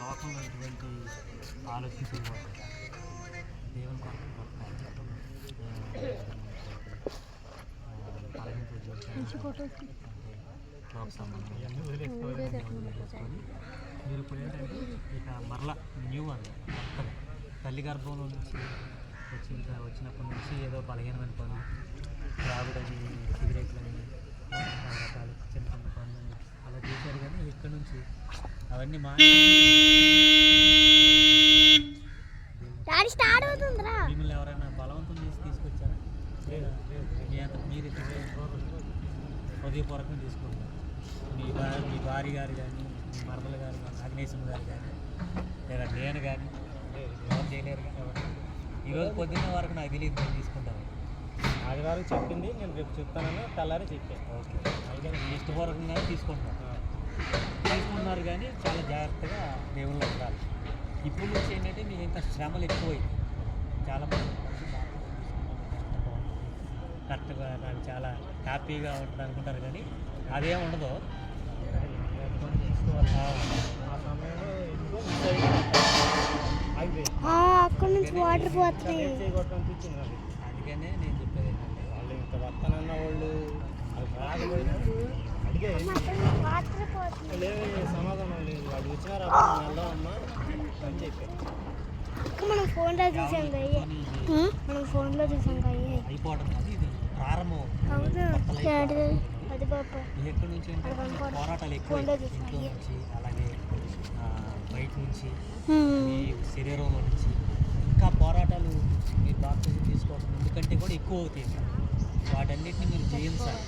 లోకంలో ఎటువంటి ఆలోచించకూడదు. దేవుని కొరకు బ్రతకాలి. లోక సంబంధం మీరు ఇప్పుడు ఏంటంటే ఇక మరలా న్యూ అని కొత్తగా తల్లి గర్భంలో నుంచి వచ్చినప్పటి నుంచి ఏదో బలహీనమైన పనులు, త్రాగుడని, సిగరెట్లని, రకరకాల చిన్న చిన్న పనులని అలా చేశారు. కానీ ఇక్కడ నుంచి అవన్నీ మిమ్మల్ని ఎవరైనా బలవంతం చేసి తీసుకొచ్చారా? మీ అంత మీరు హృదయపూర్వకంగా తీసుకుంటారు. మీ భార్య గారు కానీ, మీ మరదలు గారు కానీ, అగ్నేశం గారు కానీ, లేదా నేను కానీ ఎవరు చేయలేరు. కానీ ఎవరు ఈరోజు పొద్దున్న వరకు నాకు తెలియదు నేను తీసుకుంటాను. ఆదివారం చెప్పింది, నేను రేపు చెప్తానని తెల్లారి చెప్పాను. ఓకే, అయితే ఇష్టపూర్వకంగా తీసుకున్నారు. కానీ చాలా జాగ్రత్తగా దేవుళ్ళు ఉండాలి. ఇప్పుడు నుంచి ఏంటంటే మీకు ఇంకా శ్రమలు ఎక్కువైంది. చాలామంది కరెక్ట్గా నాకు చాలా హ్యాపీగా ఉంటుంది అనుకుంటారు. కానీ అదేం ఉండదు. ఆ సమయంలో అక్కడ నుంచి వాటర్ పోతుంది. అందుకనే నేను చెప్పేది ఏంటంటే వాళ్ళు ఇంత వస్తానన్న వాళ్ళు రాకపోయినా అడిగే లేదు, సమాధానం లేదు. వాళ్ళు వచ్చినారా వెళ్దామమ్మా అని చెప్పారు. మనం ఫోన్లో చూసాం అయిపోవడం అది ఇది ప్రారంభం. ఎక్కడి నుంచి పోరాటాలు ఎక్కువ ఇంట్లో నుంచి, అలాగే బయట నుంచి, మీ శరీరంలో నుంచి ఇంకా పోరాటాలు మీరు బాప్తిజం తీసుకోవడం ఎందుకంటే కూడా ఎక్కువ అవుతాయి. వాటన్నిటిని మీరు జయించాలి.